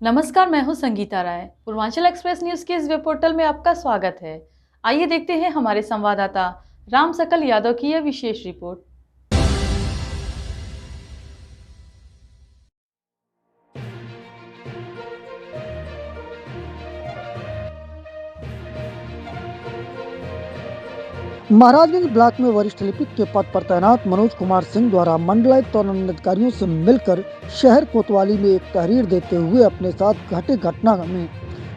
नमस्कार, मैं हूं संगीता राय। पूर्वांचल एक्सप्रेस न्यूज के इस वेब पोर्टल में आपका स्वागत है। आइए देखते हैं हमारे संवाददाता राम सकल यादव की यह विशेष रिपोर्ट। महाराजगंज ब्लॉक में वरिष्ठ लिपिक के पद पर तैनात मनोज कुमार सिंह द्वारा मंडलायुक्त और अधिकारियों से मिलकर शहर कोतवाली में एक तहरीर देते हुए अपने साथ घटे घटना में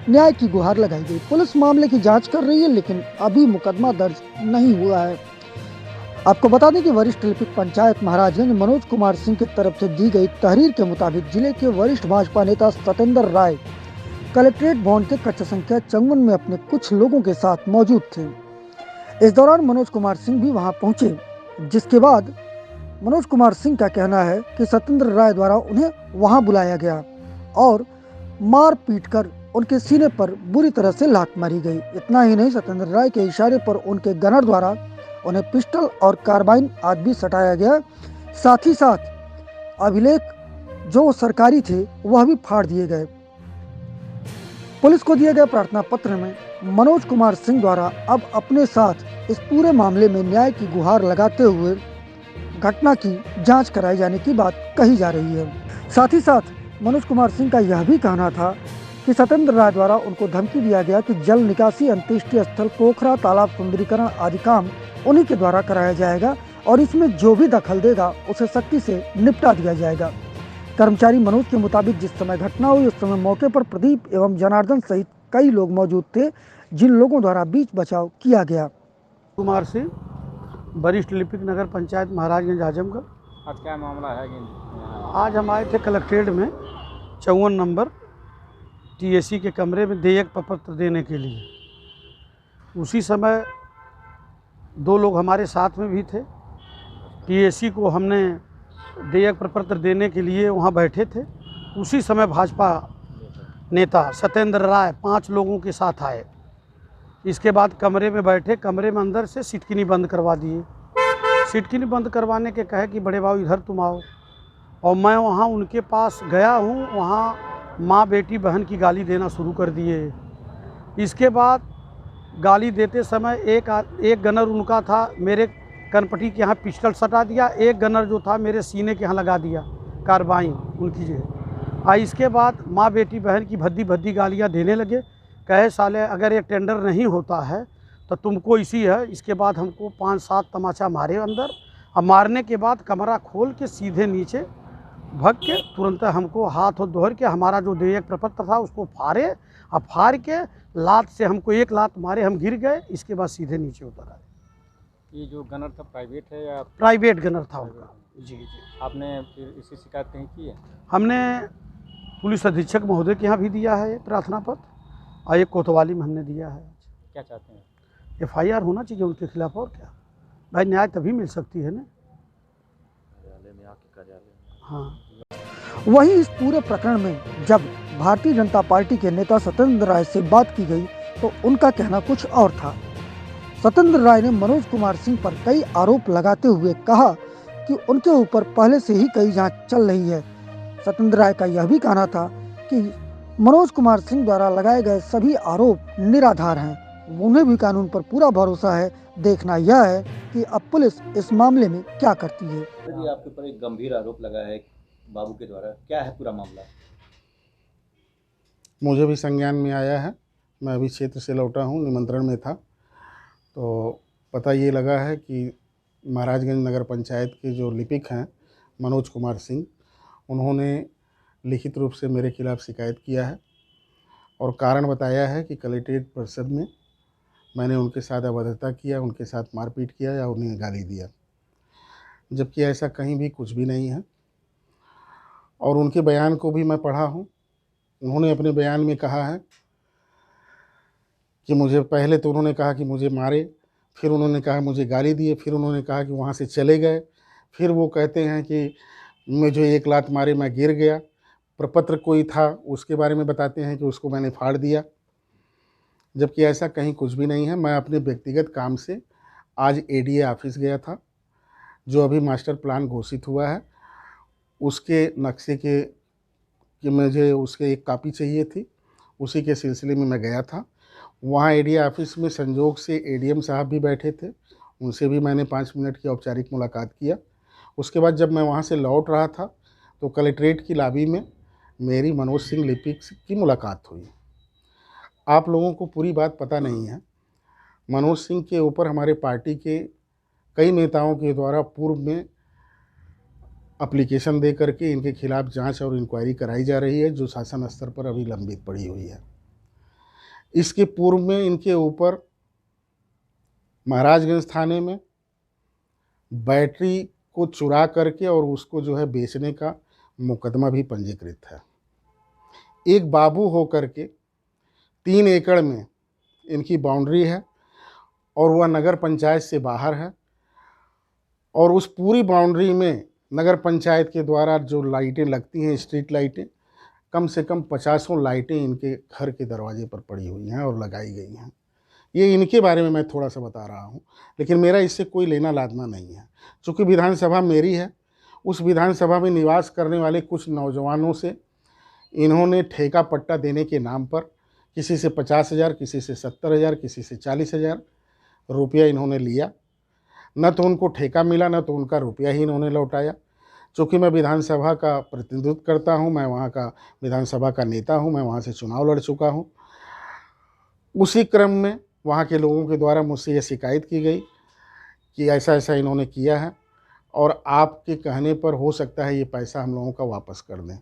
न्याय की गुहार लगाई गई। पुलिस मामले की जांच कर रही है, लेकिन अभी मुकदमा दर्ज नहीं हुआ है। आपको बता दें कि वरिष्ठ लिपिक पंचायत महाराजगंज मनोज कुमार सिंह की तरफ से दी गई तहरीर के मुताबिक जिले के वरिष्ठ भाजपा नेता सत्येंद्र राय कलेक्ट्रेट भवन के कक्ष संख्या 54 में अपने कुछ लोगों के साथ मौजूद थे। इस दौरान मनोज कुमार सिंह भी वहां पहुंचे, जिसके बाद मनोज कुमार सिंह का कहना है कि सत्येंद्र राय द्वारा उन्हें वहां बुलाया गया और मार पीट कर उनके सीने पर बुरी तरह से लात मारी गई। इतना ही नहीं, सत्येंद्र राय के इशारे पर उनके गनर द्वारा उन्हें पिस्टल और कार्बाइन आदि भी सटाया गया। साथ ही साथ अभिलेख जो सरकारी थे वह भी फाड़ दिए गए। पुलिस को दिए गए प्रार्थना पत्र में मनोज कुमार सिंह द्वारा अब अपने साथ इस पूरे मामले में न्याय की गुहार लगाते हुए घटना की जांच कराई जाने की बात कही जा रही है। साथ ही साथ मनोज कुमार सिंह का यह भी कहना था कि सत्येंद्र राय द्वारा उनको धमकी दिया गया कि जल निकासी, अंत्येष्टि स्थल, पोखरा, तालाब सुंदरीकरण आदि काम उन्हीं के द्वारा कराया जाएगा और इसमें जो भी दखल देगा उसे सख्ती से निपटा दिया जाएगा। कर्मचारी मनोज के मुताबिक जिस समय घटना हुई उस समय मौके पर प्रदीप एवं जनार्दन सहित कई लोग मौजूद थे, जिन लोगों द्वारा बीच बचाव किया गया। कुमार सिंह, वरिष्ठ लिपिक, नगर पंचायत महाराजगंज आजमगढ़। आज क्या मामला है कि आज हम आए थे कलेक्ट्रेट में 54 नंबर टीएसी के कमरे में देयक प्रपत्र देने के लिए। उसी समय दो लोग हमारे साथ में भी थे। टीएसी को हमने देयक प्रपत्र देने के लिए वहाँ बैठे थे। उसी समय भाजपा नेता सत्येंद्र राय 5 लोगों के साथ आए। इसके बाद कमरे में बैठे, कमरे में अंदर से सिटकिनी बंद करवा दिए। सिटकिनी बंद करवाने के कहे कि बड़े बाबू इधर तुम आओ, और मैं वहाँ उनके पास गया हूँ। वहाँ माँ बेटी बहन की गाली देना शुरू कर दिए। इसके बाद गाली देते समय एक गनर उनका था, मेरे कनपटी के यहाँ पिस्टल सटा दिया। एक गनर जो था मेरे सीने के यहाँ लगा दिया कार्बाइन उनकी जगह। इसके बाद माँ बेटी बहन की भद्दी भद्दी गालियाँ देने लगे। कहे साले अगर ये टेंडर नहीं होता है तो तुमको इसी है। इसके बाद हमको 5-7 तमाचा मारे अंदर, और मारने के बाद कमरा खोल के सीधे नीचे भग के तुरंत हमको हाथ और दोहर के हमारा जो देयक प्रपत्र था उसको फाड़े, और फाड़ के लात से हमको एक लात मारे, हम गिर गए। इसके बाद सीधे नीचे उतर आए। ये जो गनर था प्राइवेट है या प्राइवेट गनर था उनका। जी। आपने फिर इसकी शिकायत कहीं की है? हमने पुलिस अधीक्षक महोदय के यहाँ भी दिया है प्रार्थना पत्र, और एक कोतवाली में हमने दिया है। क्या चाहते हैं? FIR होना चाहिए उनके खिलाफ। और क्या भाई, न्याय तभी मिल सकती है ना। हाँ। वहीं इस पूरे प्रकरण में जब भारतीय जनता पार्टी के नेता सत्येंद्र राय से बात की गई तो उनका कहना कुछ और था। सत्येंद्र राय ने मनोज कुमार सिंह पर कई आरोप लगाते हुए कहा कि उनके ऊपर पहले से ही कई जांच चल रही है। सत्येंद्र राय का यह भी कहना था कि मनोज कुमार सिंह द्वारा लगाए गए सभी आरोप निराधार हैं। उन्हें भी कानून पर पूरा भरोसा है। देखना यह है कि अब पुलिस इस मामले में क्या करती है। आपके ऊपर एक गंभीर आरोप लगा है बाबू के द्वारा, क्या है पूरा मामला? मुझे भी संज्ञान में आया है। मैं अभी क्षेत्र से लौटा हूँ, निमंत्रण में था, तो पता ये लगा है कि महाराजगंज नगर पंचायत के जो लिपिक हैं मनोज कुमार सिंह, उन्होंने लिखित रूप से मेरे खिलाफ़ शिकायत किया है और कारण बताया है कि कलेक्ट्रेट परिषद में मैंने उनके साथ अभद्रता किया, उनके साथ मारपीट किया या उन्हें गाली दिया, जबकि ऐसा कहीं भी कुछ भी नहीं है। और उनके बयान को भी मैं पढ़ा हूँ। उन्होंने अपने बयान में कहा है कि मुझे पहले तो उन्होंने कहा कि मुझे मारे, फिर उन्होंने कहा मुझे गाली दिए, फिर उन्होंने कहा कि वहाँ से चले गए, फिर वो कहते हैं कि मुझे एक लात मारे, मैं गिर गया। प्रपत्र कोई था उसके बारे में बताते हैं कि उसको मैंने फाड़ दिया, जबकि ऐसा कहीं कुछ भी नहीं है। मैं अपने व्यक्तिगत काम से आज ADA ऑफिस गया था। जो अभी मास्टर प्लान घोषित हुआ है उसके नक्शे के कि मुझे उसके एक कॉपी चाहिए थी। उसी के सिलसिले में मैं गया था। वहाँ एडीए ऑफिस में संजोग से एडीएम साहब भी बैठे थे, उनसे भी मैंने 5 मिनट की औपचारिक मुलाकात किया। उसके बाद जब मैं वहाँ से लौट रहा था तो कलेक्ट्रेट की लॉबी में मेरी मनोज सिंह लिपिक की मुलाकात हुई। आप लोगों को पूरी बात पता नहीं है। मनोज सिंह के ऊपर हमारे पार्टी के कई नेताओं के द्वारा पूर्व में एप्लीकेशन दे करके इनके खिलाफ जांच और इंक्वायरी कराई जा रही है, जो शासन स्तर पर अभी लंबित पड़ी हुई है। इसके पूर्व में इनके ऊपर महाराजगंज थाने में बैटरी को चुरा करके और उसको जो है बेचने का मुकदमा भी पंजीकृत है। एक बाबू हो करके 3 एकड़ में इनकी बाउंड्री है और वह नगर पंचायत से बाहर है, और उस पूरी बाउंड्री में नगर पंचायत के द्वारा जो लाइटें लगती हैं, स्ट्रीट लाइटें, कम से कम 50 लाइटें इनके घर के दरवाजे पर पड़ी हुई हैं और लगाई गई हैं। ये इनके बारे में मैं थोड़ा सा बता रहा हूँ, लेकिन मेरा इससे कोई लेना लादना नहीं है। चूँकि विधानसभा मेरी है, उस विधानसभा में निवास करने वाले कुछ नौजवानों से इन्होंने ठेका पट्टा देने के नाम पर किसी से 50,000, किसी से 70,000, किसी से 40,000 रुपया इन्होंने लिया। न तो उनको ठेका मिला, न तो उनका रुपया ही इन्होंने लौटाया। चूँकि मैं विधानसभा का प्रतिनिधित्व करता हूँ, मैं वहाँ का विधानसभा का नेता हूँ, मैं वहाँ से चुनाव लड़ चुका हूँ। उसी क्रम में वहाँ के लोगों के द्वारा मुझसे ये शिकायत की गई कि ऐसा ऐसा इन्होंने किया है और आपके कहने पर हो सकता है ये पैसा हम लोगों का वापस कर दें।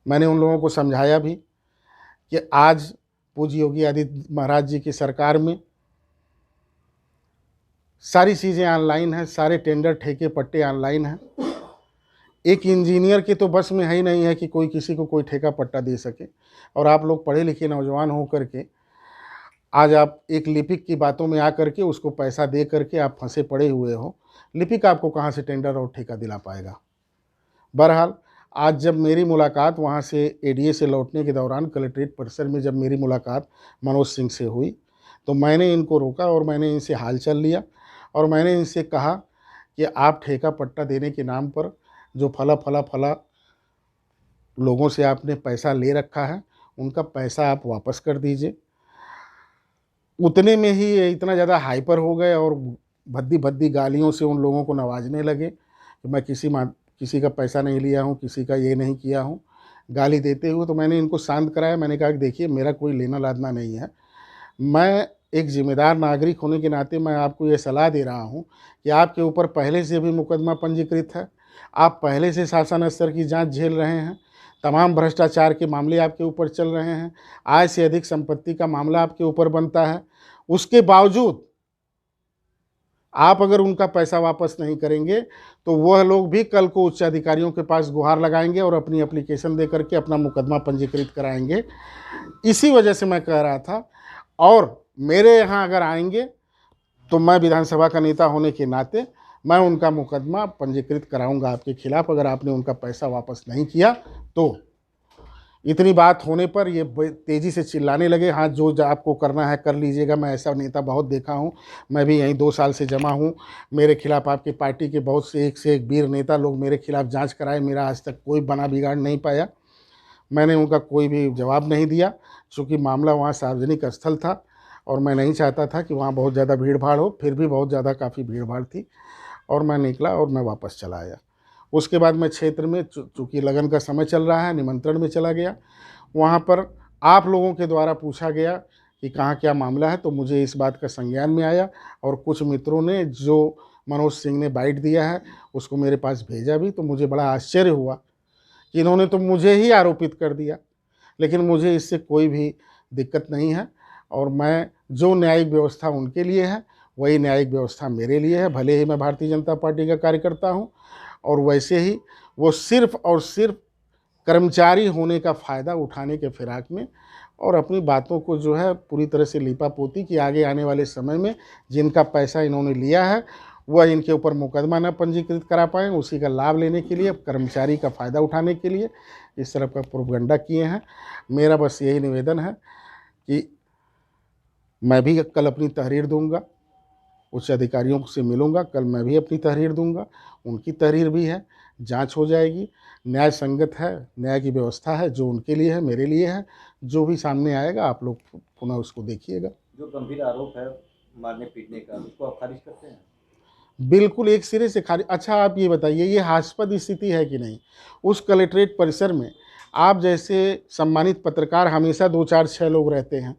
मैंने उन लोगों को समझाया भी कि आज पूज्य योगी आदित्य महाराज जी की सरकार में सारी चीज़ें ऑनलाइन हैं, सारे टेंडर ठेके पट्टे ऑनलाइन हैं। एक इंजीनियर के तो बस में है ही नहीं है कि कोई किसी को कोई ठेका पट्टा दे सके, और आप लोग पढ़े लिखे नौजवान हो करके आज आप एक लिपिक की बातों में आ करके उसको पैसा दे करके आप फंसे पड़े हुए हो। लिपिक आपको कहाँ से टेंडर और ठेका दिला पाएगा। बहरहाल आज जब मेरी मुलाकात वहाँ से एडीए से लौटने के दौरान कलेक्ट्रेट परिसर में जब मेरी मुलाकात मनोज सिंह से हुई तो मैंने इनको रोका और मैंने इनसे हालचाल लिया और मैंने इनसे कहा कि आप ठेका पट्टा देने के नाम पर जो फला लोगों से आपने पैसा ले रखा है, उनका पैसा आप वापस कर दीजिए। उतने में ही ये इतना ज़्यादा हाइपर हो गए और भद्दी भद्दी गालियों से उन लोगों को नवाजने लगे कि मैं किसी का पैसा नहीं लिया हूँ, किसी का ये नहीं किया हूँ, गाली देते हुए। तो मैंने इनको शांत कराया। मैंने कहा कि देखिए, मेरा कोई लेना लादना नहीं है। मैं एक जिम्मेदार नागरिक होने के नाते मैं आपको ये सलाह दे रहा हूँ कि आपके ऊपर पहले से भी मुकदमा पंजीकृत है, आप पहले से शासन स्तर की जांच झेल रहे हैं, तमाम भ्रष्टाचार के मामले आपके ऊपर चल रहे हैं, आय से अधिक संपत्ति का मामला आपके ऊपर बनता है। उसके बावजूद आप अगर उनका पैसा वापस नहीं करेंगे तो वह लोग भी कल को उच्च अधिकारियों के पास गुहार लगाएंगे और अपनी एप्लीकेशन दे करके अपना मुकदमा पंजीकृत कराएंगे। इसी वजह से मैं कह रहा था, और मेरे यहाँ अगर आएंगे तो मैं विधानसभा का नेता होने के नाते मैं उनका मुकदमा पंजीकृत कराऊंगा आपके खिलाफ, अगर आपने उनका पैसा वापस नहीं किया तो। इतनी बात होने पर ये तेज़ी से चिल्लाने लगे, हाँ जो आपको करना है कर लीजिएगा। मैं ऐसा नेता बहुत देखा हूँ, मैं भी यहीं 2 साल से जमा हूँ। मेरे खिलाफ आपकी पार्टी के बहुत से एक वीर नेता लोग मेरे खिलाफ जांच कराए, मेरा आज तक कोई बना बिगाड़ नहीं पाया। मैंने उनका कोई भी जवाब नहीं दिया, चूँकि मामला वहाँ सार्वजनिक स्थल था और मैं नहीं चाहता था कि वहाँ बहुत ज़्यादा भीड़ भाड़ हो। फिर भी बहुत ज़्यादा काफ़ी भीड़ भाड़ थी और मैं निकला और मैं वापस चला आया। उसके बाद मैं क्षेत्र में, चूँकि लगन का समय चल रहा है, निमंत्रण में चला गया। वहाँ पर आप लोगों के द्वारा पूछा गया कि कहाँ क्या मामला है, तो मुझे इस बात का संज्ञान में आया और कुछ मित्रों ने जो मनोज सिंह ने बाइट दिया है उसको मेरे पास भेजा भी। तो मुझे बड़ा आश्चर्य हुआ कि इन्होंने तो मुझे ही आरोपित कर दिया, लेकिन मुझे इससे कोई भी दिक्कत नहीं है और मैं जो न्यायिक व्यवस्था उनके लिए है वही न्यायिक व्यवस्था मेरे लिए है। भले ही मैं भारतीय जनता पार्टी का कार्यकर्ता हूँ और वैसे ही वो सिर्फ़ और सिर्फ कर्मचारी होने का फ़ायदा उठाने के फिराक में और अपनी बातों को जो है पूरी तरह से लीपापोती कि आगे आने वाले समय में जिनका पैसा इन्होंने लिया है वह इनके ऊपर मुकदमा न पंजीकृत करा पाएँ, उसी का लाभ लेने के लिए, कर्मचारी का फ़ायदा उठाने के लिए इस तरह का प्रोपगंडा किए हैं। मेरा बस यही निवेदन है कि मैं भी कल अपनी तहरीर दूंगा, उच्च अधिकारियों से मिलूंगा, कल मैं भी अपनी तहरीर दूंगा, उनकी तहरीर भी है, जांच हो जाएगी। न्याय संगत है, न्याय की व्यवस्था है, जो उनके लिए है मेरे लिए है। जो भी सामने आएगा आप लोग पुनः उसको देखिएगा। जो गंभीर आरोप है मारने पीटने का, उसको आप खारिज करते हैं? बिल्कुल एक सिरे से खारिज। अच्छा आप ये बताइए, ये हास्यास्पद स्थिति है कि नहीं? उस कलेक्ट्रेट परिसर में आप जैसे सम्मानित पत्रकार हमेशा 2 4 6 लोग रहते हैं।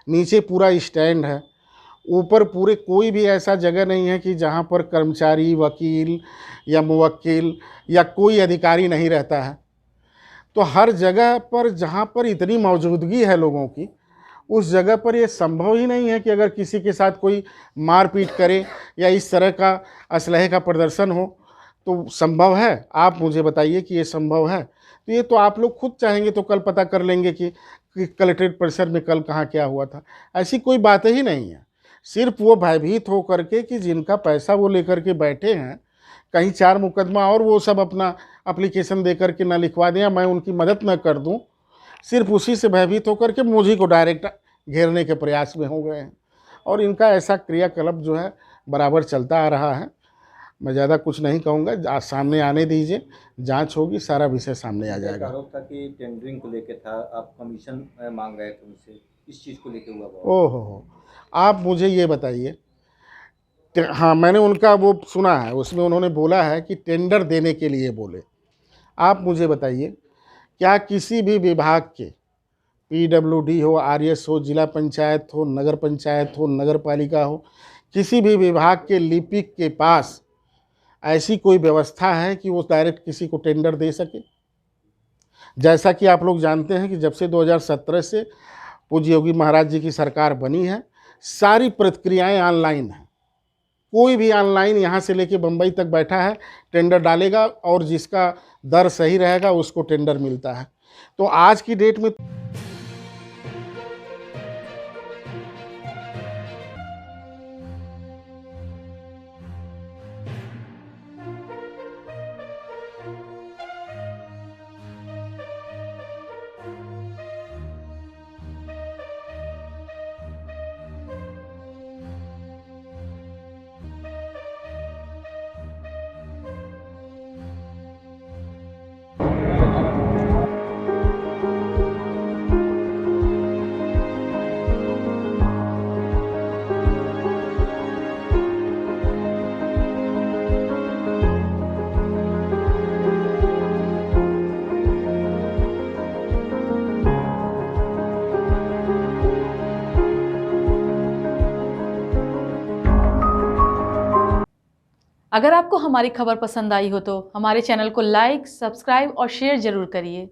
नीचे पूरा स्टैंड है, ऊपर पूरे कोई भी ऐसा जगह नहीं है कि जहाँ पर कर्मचारी, वकील या मुवक्किल या कोई अधिकारी नहीं रहता है। तो हर जगह पर जहाँ पर इतनी मौजूदगी है लोगों की, उस जगह पर ये संभव ही नहीं है कि अगर किसी के साथ कोई मारपीट करे या इस तरह का असलहे का प्रदर्शन हो, तो संभव है? आप मुझे बताइए कि ये संभव है? तो ये तो आप लोग खुद चाहेंगे तो कल पता कर लेंगे कि कलेक्ट्रेट परिसर में कल कहाँ क्या हुआ था। ऐसी कोई बात ही नहीं है। सिर्फ वो भयभीत हो करके कि जिनका पैसा वो लेकर के बैठे हैं, कहीं 4 मुकदमा और वो सब अपना एप्लीकेशन दे करके ना लिखवा दें या मैं उनकी मदद न कर दूं, सिर्फ उसी से भयभीत होकर के मुझी को डायरेक्ट घेरने के प्रयास में हो गए हैं। और इनका ऐसा क्रियाकलाप जो है बराबर चलता आ रहा है। मैं ज़्यादा कुछ नहीं कहूँगा, सामने आने दीजिए, जांच होगी, सारा विषय सामने आ जाएगा। आरोप था कि टेंडरिंग को लेके था, आप कमीशन मांग रहे थे उनसे, इस चीज़ को लेके हुआ? ओहो, आप मुझे ये बताइए। हाँ, मैंने उनका वो सुना है, उसमें उन्होंने बोला है कि टेंडर देने के लिए बोले। आप मुझे बताइए, क्या किसी भी विभाग के, PWD हो, RS हो, जिला पंचायत हो, नगर पंचायत हो, नगर पालिका हो, किसी भी विभाग के लिपिक के पास ऐसी कोई व्यवस्था है कि वो डायरेक्ट किसी को टेंडर दे सके? जैसा कि आप लोग जानते हैं कि जब से 2017 से पूज्य योगी महाराज जी की सरकार बनी है, सारी प्रक्रियाएं ऑनलाइन हैं। कोई भी ऑनलाइन यहाँ से लेके बम्बई तक बैठा है, टेंडर डालेगा और जिसका दर सही रहेगा उसको टेंडर मिलता है। तो आज की डेट में अगर आपको हमारी खबर पसंद आई हो तो हमारे चैनल को लाइक, सब्सक्राइब और शेयर जरूर करिए।